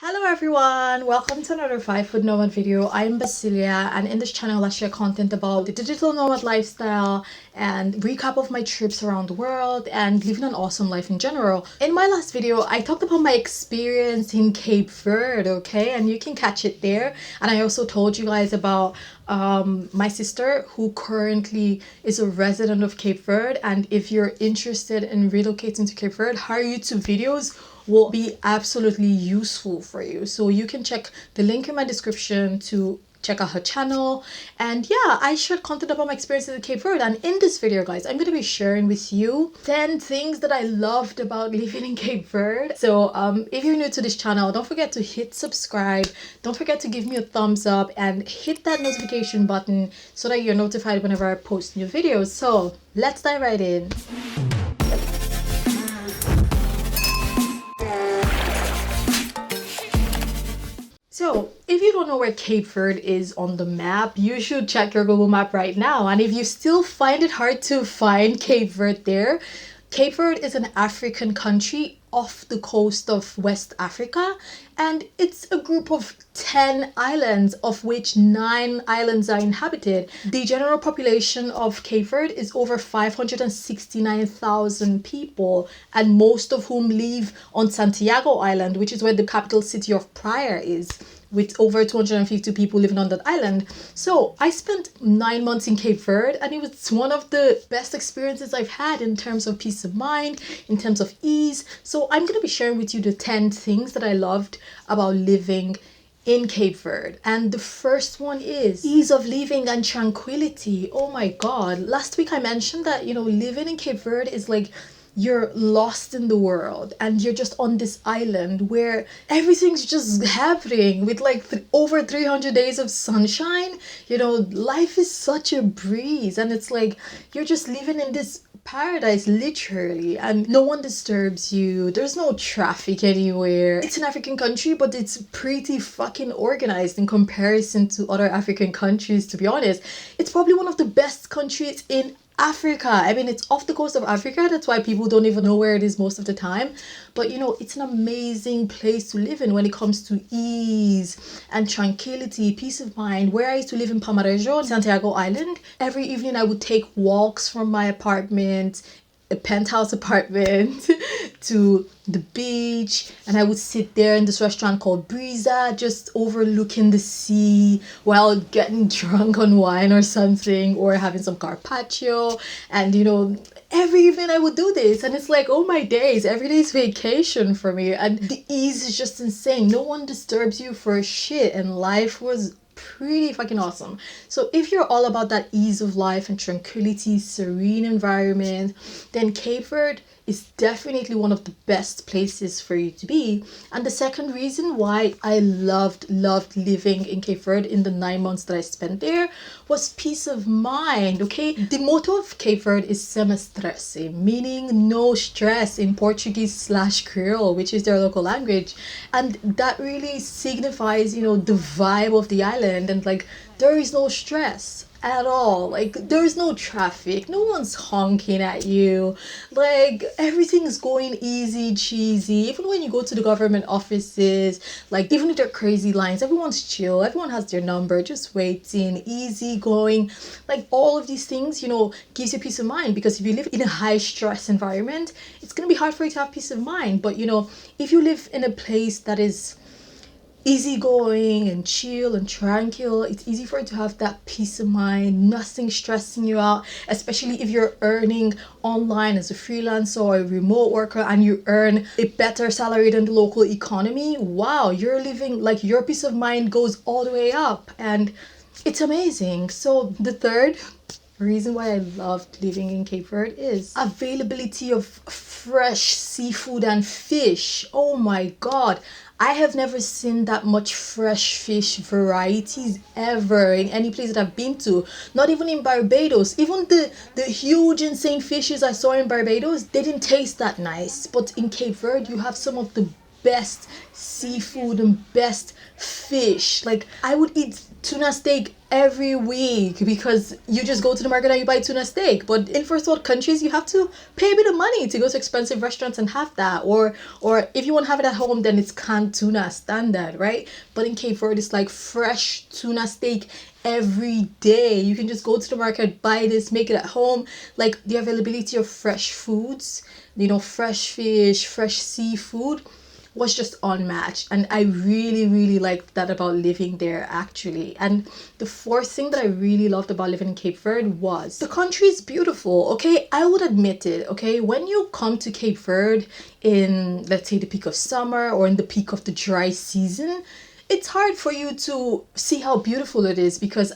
Hello everyone, welcome to another 5 Food Nomad video. I'm Basilia, and in this channel I share content about the digital nomad lifestyle and recap of my trips around the world and living an awesome life in general. In my last video I talked about my experience in Cape Verde, okay, and you can catch it there. And I also told you guys about my sister who currently is a resident of Cape Verde, and if you're interested in relocating to Cape Verde, her YouTube videos will be absolutely useful for you. So you can check the link in my description to check out her channel. And yeah, I shared content about my experiences in Cape Verde, and in this video guys I'm going to be sharing with you 10 things that I loved about living in Cape Verde. So if you're new to this channel, don't forget to hit subscribe, don't forget to give me a thumbs up and hit that notification button so that you're notified whenever I post new videos. So let's dive right in. So, if you don't know where Cape Verde is on the map, you should check your Google map right now. And if you still find it hard to find Cape Verde there, Cape Verde is an African country off the coast of West Africa, and it's a group of 10 islands, of which 9 islands are inhabited. The general population of Cape Verde is over 569,000 people, and most of whom live on Santiago Island, which is where the capital city of Praia is, with over 250 people living on that island. So I spent 9 months in Cape Verde, and it was one of the best experiences I've had in terms of peace of mind, in terms of ease. So I'm going to be sharing with you the 10 things that I loved about living in Cape Verde. And the first one is ease of living and tranquility. Oh my god, last week I mentioned that, you know, living in Cape Verde is like you're lost in the world and you're just on this island where everything's just happening with like over 300 days of sunshine. You know, life is such a breeze, and it's like you're just living in this paradise literally, and no one disturbs you. There's no traffic anywhere. It's an African country, but it's pretty fucking organized in comparison to other African countries. To be honest, it's probably one of the best countries in Africa. I mean, it's off the coast of Africa, that's why people don't even know where it is most of the time. But you know, it's an amazing place to live in when it comes to ease and tranquility, peace of mind. Where I used to live in Palmarejo, Santiago Island, every evening I would take walks from my apartment, a penthouse apartment, to the beach, and I would sit there in this restaurant called Brisa, just overlooking the sea while getting drunk on wine or something, or having some carpaccio. And you know, every evening I would do this, and it's like, oh my days, every day's vacation for me. And the ease is just insane. No one disturbs you for shit, and life was pretty fucking awesome. So if you're all about that ease of life and tranquility, serene environment, then Cape Verde is definitely one of the best places for you to be. And the second reason why I loved living in Cape Verde in the 9 months that I spent there was peace of mind. Okay, the motto of Cape Verde is sem estresse, meaning no stress in Portuguese/Creole, which is their local language. And that really signifies, you know, the vibe of the island, and like there is no stress at all. Like there's no traffic, no one's honking at you, like everything's going easy cheesy. Even when you go to the government offices, like even if they're crazy lines, everyone's chill, everyone has their number, just waiting, easy going. Like all of these things, you know, gives you peace of mind, because if you live in a high stress environment, it's gonna be hard for you to have peace of mind. But you know, if you live in a place that is easygoing and chill and tranquil, it's easy for you to have that peace of mind, nothing stressing you out, especially if you're earning online as a freelancer or a remote worker and you earn a better salary than the local economy. Wow, you're living like your peace of mind goes all the way up, and it's amazing. So the third reason why I loved living in Cape Verde is availability of fresh seafood and fish. Oh my god, I have never seen that much fresh fish varieties ever in any place that I've been to. Not even in Barbados. Even the huge insane fishes I saw in Barbados, they didn't taste that nice. But in Cape Verde, you have some of the best seafood and best fish. Like, I would eat tuna steak every week because you just go to the market and you buy tuna steak. But in first world countries, you have to pay a bit of money to go to expensive restaurants and have that. Or if you want to have it at home, then it's canned tuna standard, right? But in Cape Verde, it's like fresh tuna steak every day. You can just go to the market, buy this, make it at home. Like, the availability of fresh foods, fresh fish, fresh seafood was just unmatched. And I really, really liked that about living there, actually. And the fourth thing that I really loved about living in Cape Verde was the country is beautiful. Okay, I would admit it. Okay, when you come to Cape Verde in, let's say, the peak of summer or in the peak of the dry season, it's hard for you to see how beautiful it is, because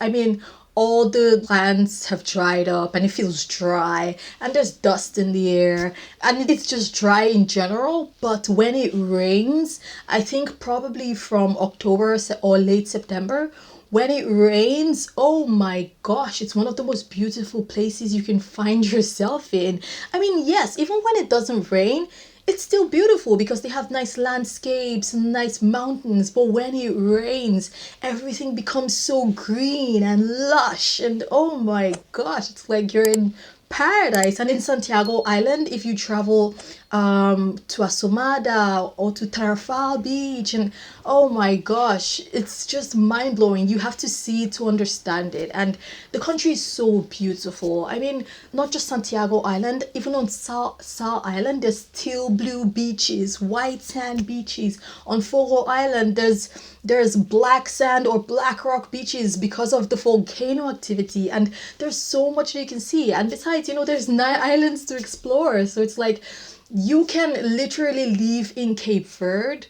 all the plants have dried up and it feels dry and there's dust in the air and it's just dry in general. But when it rains, I think probably from October or late September, when it rains, oh my gosh, it's one of the most beautiful places you can find yourself in. Yes, even when it doesn't rain, it's still beautiful because they have nice landscapes and nice mountains. But when it rains, everything becomes so green and lush. And oh my gosh, it's like you're in paradise. And in Santiago Island, if you travel to Asomada or to Tarrafal Beach, and oh my gosh, it's just mind-blowing. You have to see it to understand it. And the country is so beautiful. Not just Santiago Island, even on Sal Island, there's still blue beaches, white sand beaches. On Fogo Island, there's black sand or black rock beaches because of the volcano activity, and there's so much that you can see. And besides, there's 9 islands to explore, so it's like you can literally live in Cape Verde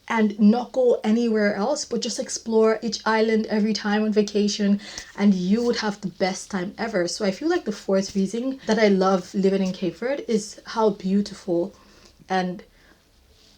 and not go anywhere else, but just explore each island every time on vacation, and you would have the best time ever. So I feel like the fourth reason that I love living in Cape Verde is how beautiful and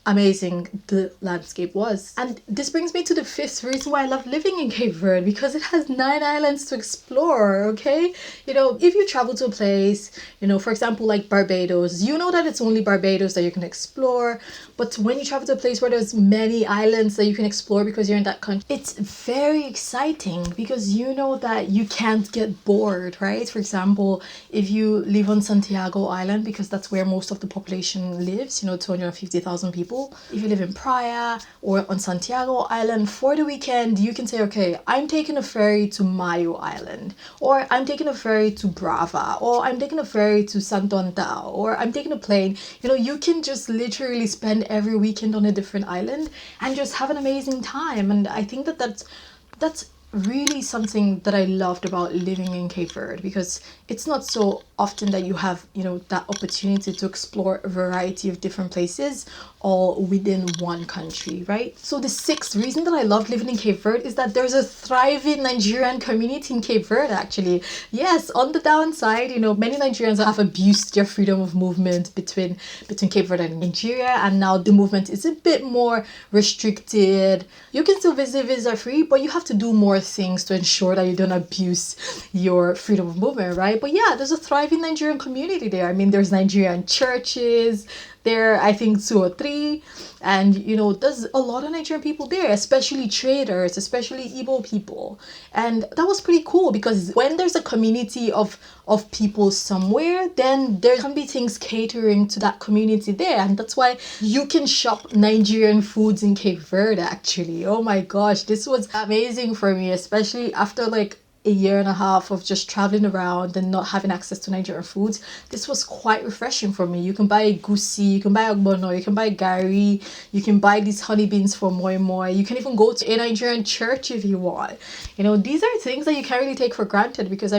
amazing the landscape was. And this brings me to the fifth reason why I love living in Cape Verde, because it has 9 islands to explore. Okay, if you travel to a place, for example, like Barbados, that it's only Barbados that you can explore. But when you travel to a place where there's many islands that you can explore because you're in that country, it's very exciting because that you can't get bored, right? For example, if you live on Santiago Island, because that's where most of the population lives, 250,000 people. If you live in Praia or on Santiago Island for the weekend, you can say, okay, I'm taking a ferry to Mayo Island, or I'm taking a ferry to Brava, or I'm taking a ferry to Santo Antão, or I'm taking a plane. You can just literally spend every weekend on a different island and just have an amazing time. And I think that's really something that I loved about living in Cape Verde, because it's not so often that you have that opportunity to explore a variety of different places all within one country, right? So the sixth reason that I love living in Cape Verde is that there's a thriving Nigerian community in Cape Verde, actually. Yes, on the downside, many Nigerians have abused their freedom of movement between Cape Verde and Nigeria, and now the movement is a bit more restricted. You can still visit visa free, but you have to do more things to ensure that you don't abuse your freedom of movement, right? But yeah, there's a thriving Nigerian community there. There's Nigerian churches there, I think 2 or 3, and there's a lot of Nigerian people there, especially traders, especially Igbo people. And that was pretty cool, because when there's a community of people somewhere, then there can be things catering to that community there, and that's why you can shop Nigerian foods in Cape Verde, actually. Oh my gosh, this was amazing for me, especially after like a year and a half of just traveling around and not having access to Nigerian foods. This was quite refreshing for me. You can buy gusi, you can buy ogbono, you can buy gari, you can buy these honey beans for moi moi. You can even go to a Nigerian church if you want. These are things that you can't really take for granted, because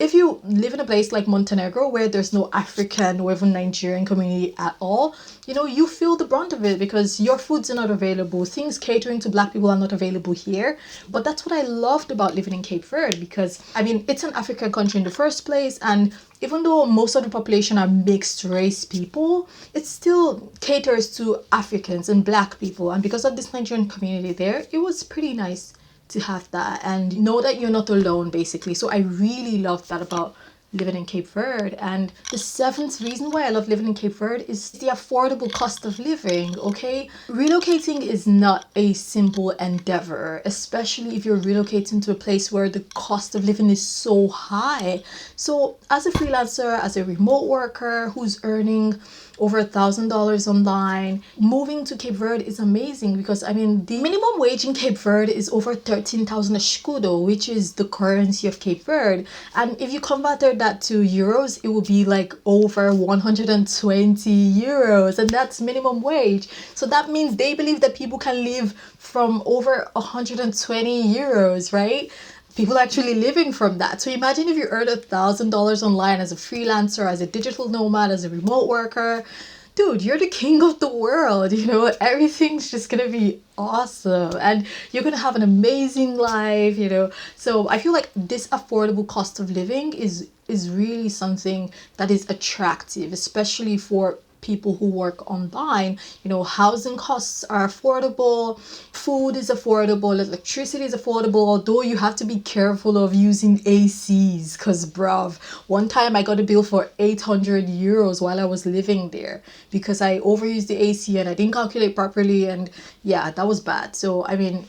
if you live in a place like Montenegro where there's no African or even Nigerian community at all, you feel the brunt of it because your foods are not available. Things catering to Black people are not available here. But that's what I loved about living in Cape Verde, because it's an African country in the first place, and even though most of the population are mixed race people, it still caters to Africans and Black people. And because of this Nigerian community there, it was pretty nice to have that and know that you're not alone, basically. So I really loved that about living in Cape Verde. And the seventh reason why I love living in Cape Verde is the affordable cost of living, okay? Relocating is not a simple endeavor, especially if you're relocating to a place where the cost of living is so high. So as a freelancer, as a remote worker who's earning over $1,000 online, moving to Cape Verde is amazing because I mean the minimum wage in Cape Verde is over 13,000 escudo, which is the currency of Cape Verde. And if you converted that to euros, it would be like over 120 euros, and that's minimum wage. So that means they believe that people can live from over 120 euros, right? People actually living from that. So imagine if you earn $1,000 online as a freelancer, as a digital nomad, as a remote worker. Dude, you're the king of the world, you know, everything's just gonna be awesome and you're gonna have an amazing life, you know. So I feel like this affordable cost of living is really something that is attractive, especially for people who work online. You know, housing costs are affordable, food is affordable, electricity is affordable, although you have to be careful of using ACs because bruv, one time I got a bill for 800 euros while I was living there because I overused the AC and I didn't calculate properly, and yeah, that was bad. So I mean,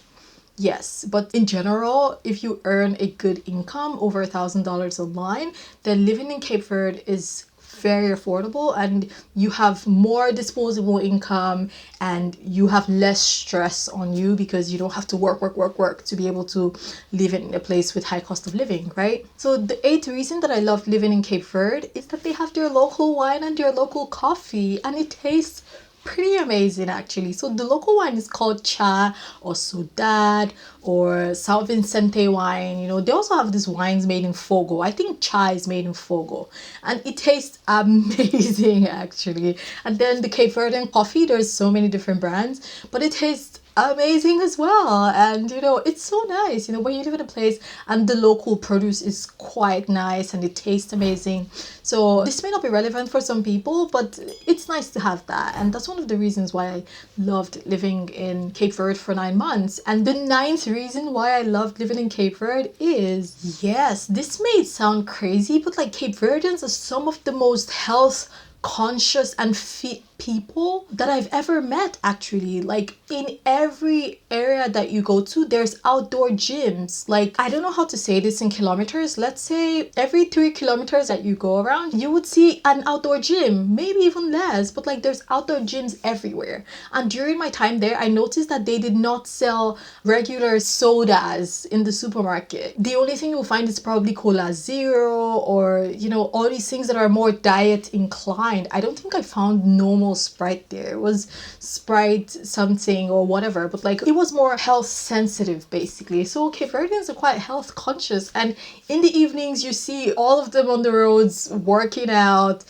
yes, but in general, if you earn a good income over $1,000 online, then living in Cape Verde is very affordable and you have more disposable income and you have less stress on you because you don't have to work to be able to live in a place with high cost of living, right? So the eighth reason that I love living in Cape Verde is that they have their local wine and their local coffee, and it tastes pretty amazing actually. So the local wine is called Cha or Sudad or Sao Vicente wine. You know, they also have these wines made in Fogo. I think Cha is made in Fogo and it tastes amazing actually. And then the Cape Verdean coffee, there's so many different brands, but it tastes amazing as well. And you know, it's so nice, you know, when you live in a place and the local produce is quite nice and it tastes amazing. So this may not be relevant for some people, but it's nice to have that, and that's one of the reasons why I loved living in Cape Verde for 9 months. And the ninth reason why I loved living in Cape Verde is, yes, this may sound crazy, but like Cape Verdeans are some of the most health conscious and fit people that I've ever met actually. Like in every area that you go to, there's outdoor gyms. Like, I don't know how to say this in kilometers. Let's say every 3 kilometers that you go around, you would see an outdoor gym, maybe even less, but like there's outdoor gyms everywhere. And during my time there, I noticed that they did not sell regular sodas in the supermarket. The only thing you'll find is probably Cola Zero or, you know, all these things that are more diet inclined. I don't think I found normal Sprite there. It was Sprite something or whatever, but like it was more health sensitive basically. So Cape Verdeans are quite health conscious, and in the evenings you see all of them on the roads working out,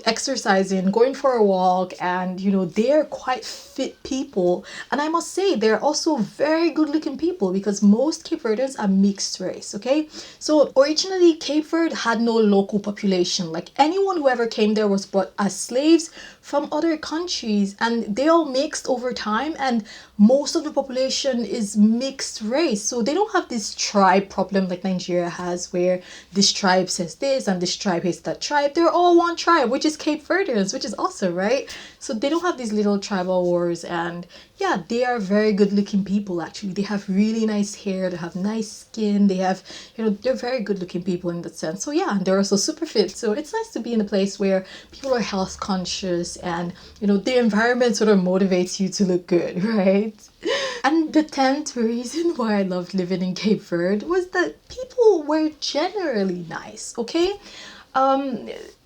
exercising, going for a walk, and you know, they're quite fit people. And I must say they're also very good looking people because most Cape Verdeans are mixed race. Okay, so originally Cape Verde had no local population. Like anyone who ever came there was brought as slaves from other countries, and they all mixed over time, and most of the population is mixed race. So they don't have this tribe problem like Nigeria has, where this tribe says this and this tribe hates that tribe. They're all one tribe, which is Cape Verdeans, which is awesome, right? So they don't have these little tribal wars, and yeah, they are very good looking people actually. They have really nice hair, they have nice skin, they have, you know, they're very good looking people in that sense. So yeah, they're also super fit. So it's nice to be in a place where people are health conscious and, you know, the environment sort of motivates you to look good, right? And the 10th reason why I loved living in Cape Verde was that people were generally nice, okay?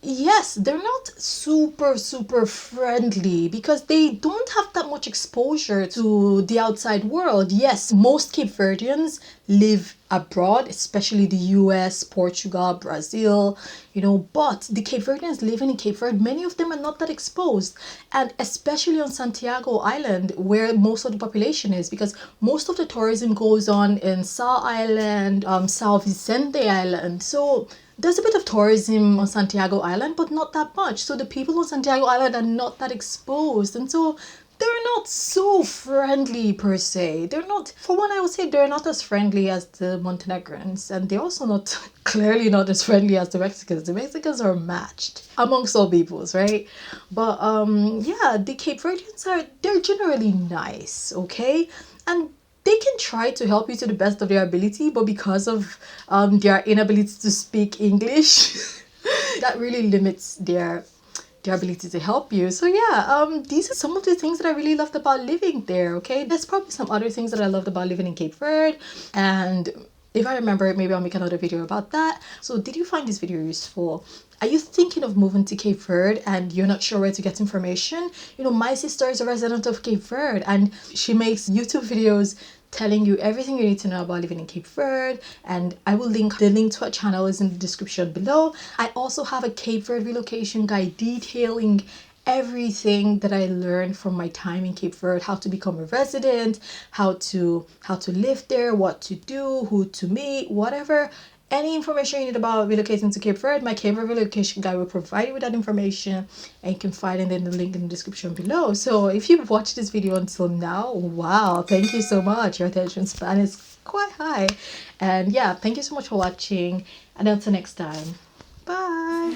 Yes, they're not super friendly because they don't have that much exposure to the outside world. Yes, most Cape Verdeans live abroad, especially the US, Portugal, Brazil, you know, but the Cape Verdeans living in Cape Verde, many of them are not that exposed, and especially on Santiago Island where most of the population is, because most of the tourism goes on in Sao Island, Sao Vicente Island. So there's a bit of tourism on Santiago Island, but not that much. So the people on Santiago Island are not that exposed. And so they're not so friendly per se. They're not, for one, I would say they're not as friendly as the Montenegrins, and they're also not, clearly not as friendly as the Mexicans. The Mexicans are matched amongst all peoples, right? But yeah, the Cape Verdeans they're generally nice, okay? And they can try to help you to the best of their ability, but because of their inability to speak English, that really limits their ability to help you. So yeah, these are some of the things that I really loved about living there, okay? There's probably some other things that I loved about living in Cape Verde, and if I remember, maybe I'll make another video about that. So did you find this video useful? Are you thinking of moving to Cape Verde and you're not sure where to get information? You know, my sister is a resident of Cape Verde and she makes YouTube videos telling you everything you need to know about living in Cape Verde, and I will link the link to her channel is in the description below. I also have a Cape Verde relocation guide detailing everything that I learned from my time in Cape Verde, how to become a resident, how to live there, what to do, who to meet, whatever. Any information you need about relocating to Cape Verde, my Cape Verde relocation guide will provide you with that information, and you can find it in the link in the description below. So if you've watched this video until now, wow, thank you so much. Your attention span is quite high. And yeah, thank you so much for watching, and until next time, bye.